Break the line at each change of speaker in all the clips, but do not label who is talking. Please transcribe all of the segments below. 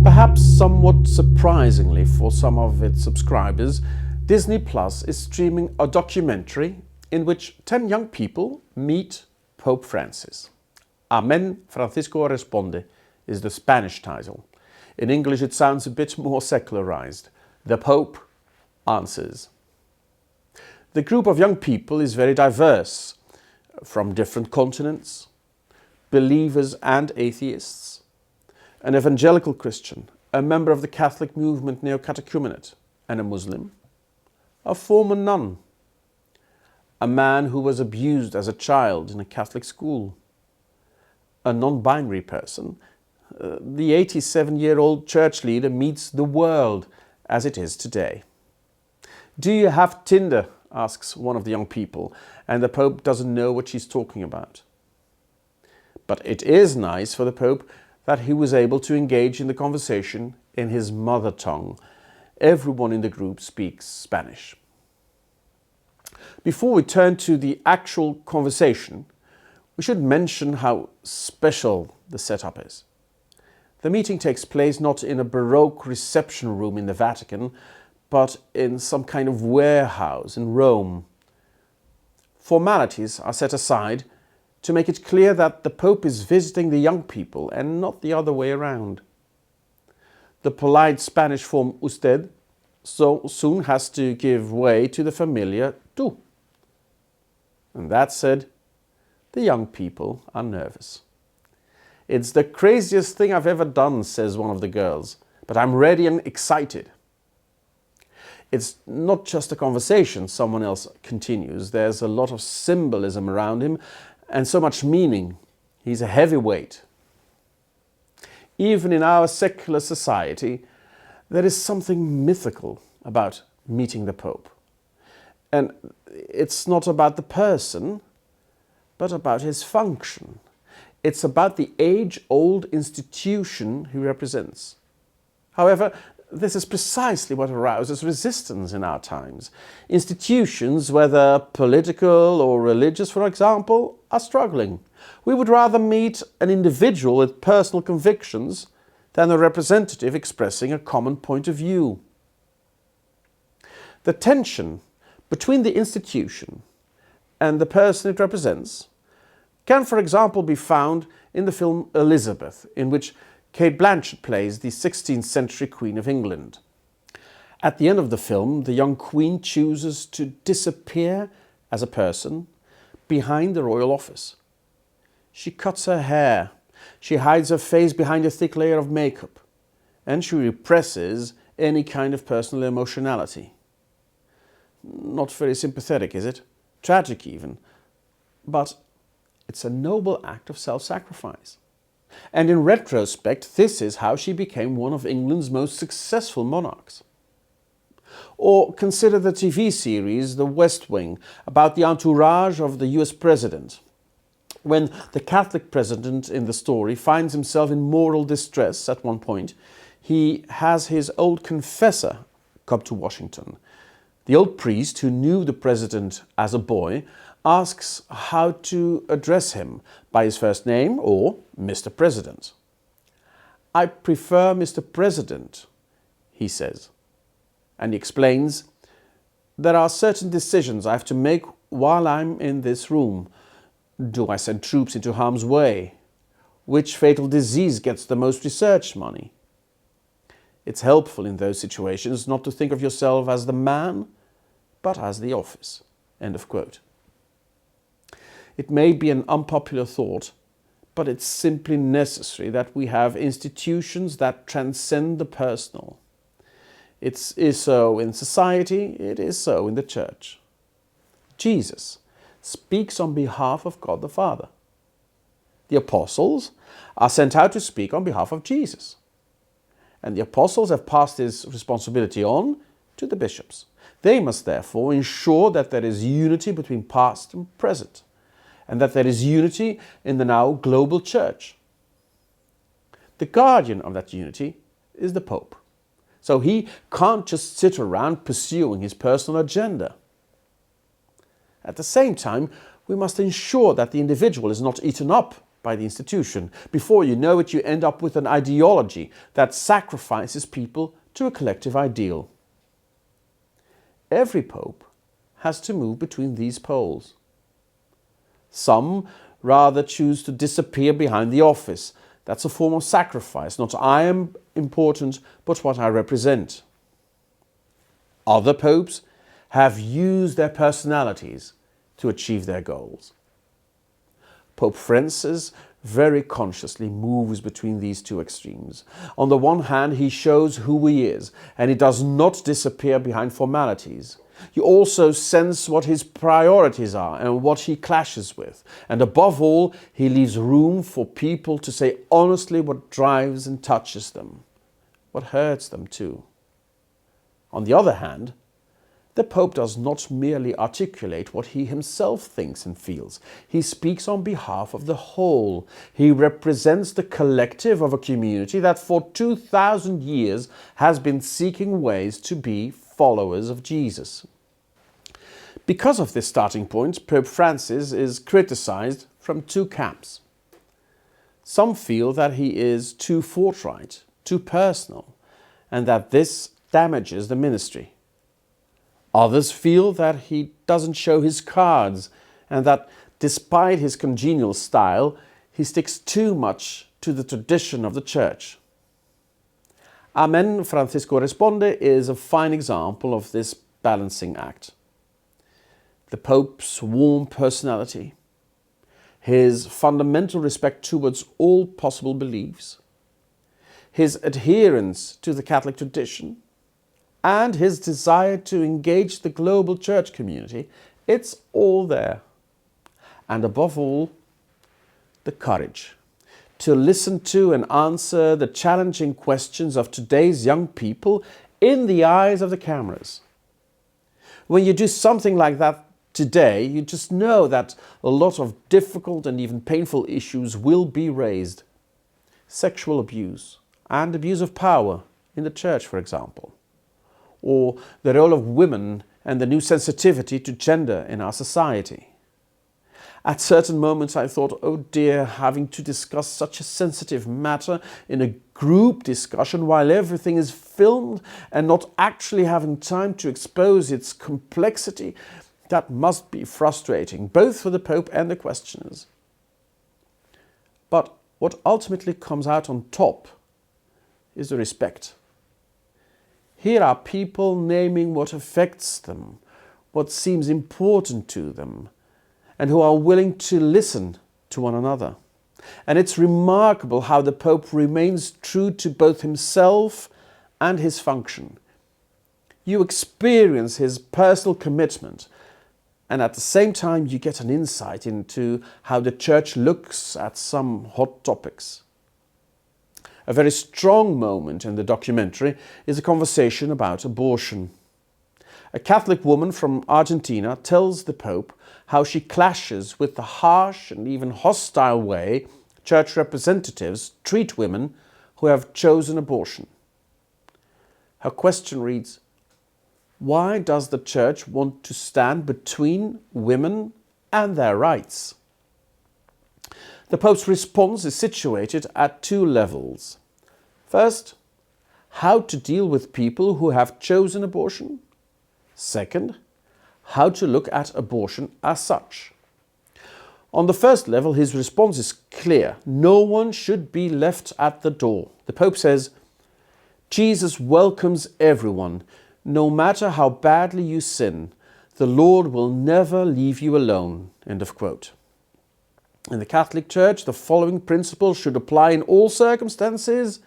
Perhaps somewhat surprisingly for some of its subscribers, Disney Plus is streaming a documentary in which 10 young people meet Pope Francis. Amen Francisco Responde is the Spanish title. In English it sounds a bit more secularized. The Pope Answers. The group of young people is very diverse, from different continents, believers and atheists, an evangelical Christian, a member of the Catholic movement neo-catechumenate, and a Muslim, a former nun, a man who was abused as a child in a Catholic school, a non-binary person. The 87-year-old church leader meets the world as it is today. "Do you have Tinder?" asks one of the young people, and the Pope doesn't know what she's talking about. But it is nice for the Pope that he was able to engage in the conversation in his mother tongue. Everyone in the group speaks Spanish. Before we turn to the actual conversation, we should mention how special the setup is. The meeting takes place not in a Baroque reception room in the Vatican, but in some kind of warehouse in Rome. Formalities are set aside to make it clear that the Pope is visiting the young people and not the other way around. The polite Spanish form usted so soon has to give way to the familiar tú. And that said, the young people are nervous. "It's the craziest thing I've ever done," says one of the girls, "but I'm ready and excited." It's not just a conversation, someone else continues. There's a lot of symbolism around him and so much meaning. He's a heavyweight. Even in our secular society, there is something mythical about meeting the Pope. And it's not about the person, but about his function. It's about the age-old institution he represents. However, this is precisely what arouses resistance in our times. Institutions, whether political or religious, for example, are struggling. We would rather meet an individual with personal convictions than a representative expressing a common point of view. The tension between the institution and the person it represents can, for example, be found in the film Elizabeth, in which Kate Blanchett plays the 16th century Queen of England. At the end of the film, the young Queen chooses to disappear as a person behind the royal office. She cuts her hair, she hides her face behind a thick layer of makeup, and she represses any kind of personal emotionality. Not very sympathetic, is it? Tragic even. But it's a noble act of self-sacrifice. And in retrospect, this is how she became one of England's most successful monarchs. Or consider the TV series The West Wing, about the entourage of the US president. When the Catholic president in the story finds himself in moral distress at one point, he has his old confessor come to Washington. The old priest, who knew the president as a boy, asks how to address him, by his first name or Mr. President. "I prefer Mr. President," he says. And he explains, "There are certain decisions I have to make while I'm in this room. Do I send troops into harm's way? Which fatal disease gets the most research money?" It's helpful in those situations not to think of yourself as the man, but as the office. End of quote. It may be an unpopular thought, but it's simply necessary that we have institutions that transcend the personal. It is so in society, it is so in the Church. Jesus speaks on behalf of God the Father. The apostles are sent out to speak on behalf of Jesus. And the apostles have passed this responsibility on to the bishops. They must therefore ensure that there is unity between past and present, and that there is unity in the now global Church. The guardian of that unity is the Pope. So he can't just sit around pursuing his personal agenda. At the same time, we must ensure that the individual is not eaten up by the institution. Before you know it, you end up with an ideology that sacrifices people to a collective ideal. Every pope has to move between these poles. Some rather choose to disappear behind the office. That's a form of sacrifice. Not I am important, but what I represent. Other popes have used their personalities to achieve their goals. Pope Francis very consciously moves between these two extremes. On the one hand, he shows who he is, and he does not disappear behind formalities. You also sense what his priorities are and what he clashes with. And above all, he leaves room for people to say honestly what drives and touches them, what hurts them too. On the other hand, the Pope does not merely articulate what he himself thinks and feels. He speaks on behalf of the whole. He represents the collective of a community that for 2,000 years has been seeking ways to be followers of Jesus. Because of this starting point, Pope Francis is criticized from two camps. Some feel that he is too forthright, too personal, and that this damages the ministry. Others feel that he doesn't show his cards and that despite his congenial style, he sticks too much to the tradition of the Church. Amen Francisco Responde is a fine example of this balancing act. The Pope's warm personality, his fundamental respect towards all possible beliefs, his adherence to the Catholic tradition, and his desire to engage the global church community, it's all there. And above all, the courage to listen to and answer the challenging questions of today's young people in the eyes of the cameras. When you do something like that today, you just know that a lot of difficult and even painful issues will be raised. Sexual abuse and abuse of power in the church, for example. Or the role of women and the new sensitivity to gender in our society. At certain moments I thought, oh dear, having to discuss such a sensitive matter in a group discussion while everything is filmed and not actually having time to expose its complexity, that must be frustrating, both for the Pope and the questioners. But what ultimately comes out on top is the respect. Here are people naming what affects them, what seems important to them, and who are willing to listen to one another. And it's remarkable how the Pope remains true to both himself and his function. You experience his personal commitment, and at the same time you get an insight into how the Church looks at some hot topics. A very strong moment in the documentary is a conversation about abortion. A Catholic woman from Argentina tells the Pope how she clashes with the harsh and even hostile way church representatives treat women who have chosen abortion. Her question reads, why does the Church want to stand between women and their rights? The Pope's response is situated at two levels. First, how to deal with people who have chosen abortion. Second, how to look at abortion as such. On the first level, his response is clear. No one should be left at the door. The Pope says, Jesus welcomes everyone, no matter how badly you sin. The Lord will never leave you alone. End of quote. In the Catholic Church, the following principles should apply in all circumstances.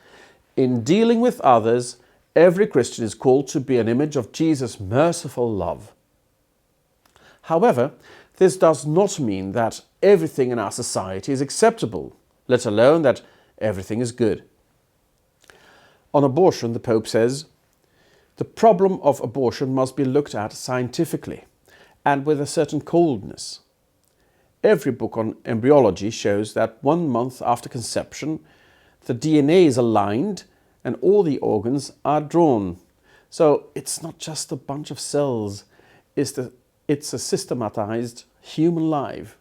In dealing with others, every Christian is called to be an image of Jesus' merciful love. However, this does not mean that everything in our society is acceptable, let alone that everything is good. On abortion, the Pope says, the problem of abortion must be looked at scientifically and with a certain coldness. Every book on embryology shows that 1 month after conception, the DNA is aligned and all the organs are drawn. So it's not just a bunch of cells, it's a systematized human life.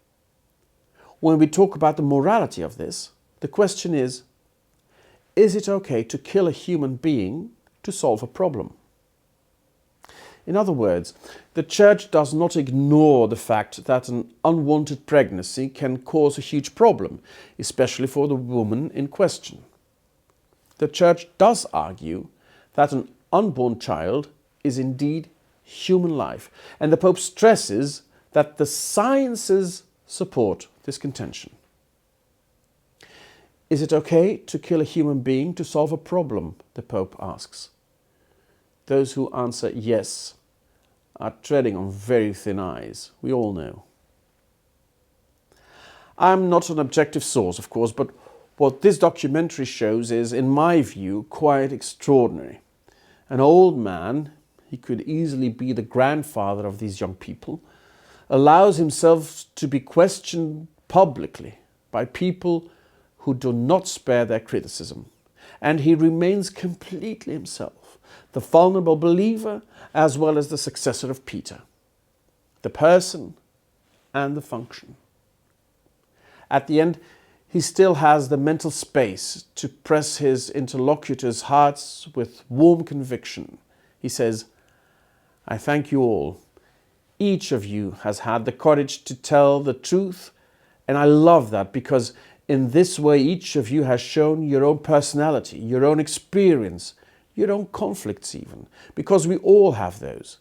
when we talk about the morality of this, the question is it okay to kill a human being to solve a problem? In other words, the Church does not ignore the fact that an unwanted pregnancy can cause a huge problem, especially for the woman in question. The Church does argue that an unborn child is indeed human life, and the Pope stresses that the sciences support this contention. Is it okay to kill a human being to solve a problem? The Pope asks. Those who answer yes are treading on very thin ice, we all know. I'm not an objective source, of course, but what this documentary shows is, in my view, quite extraordinary. An old man, he could easily be the grandfather of these young people, allows himself to be questioned publicly by people who do not spare their criticism. And he remains completely himself, the vulnerable believer as well as the successor of Peter, the person and the function. At the end, he still has the mental space to press his interlocutors' hearts with warm conviction. He says, I thank you all. Each of you has had the courage to tell the truth, and I love that because in this way each of you has shown your own personality, your own experience, your own conflicts even, because we all have those,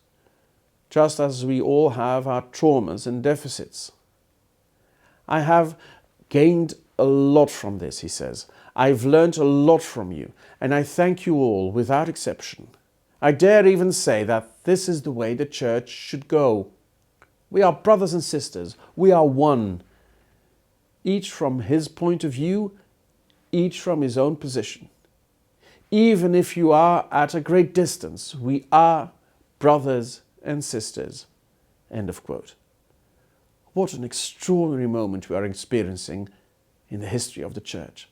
just as we all have our traumas and deficits. I have gained a lot from this, he says. I've learned a lot from you, and I thank you all without exception. I dare even say that this is the way the Church should go. We are brothers and sisters. We are one. Each from his point of view, each from his own position. Even if you are at a great distance, we are brothers and sisters. End of quote. What an extraordinary moment we are experiencing in the history of the Church.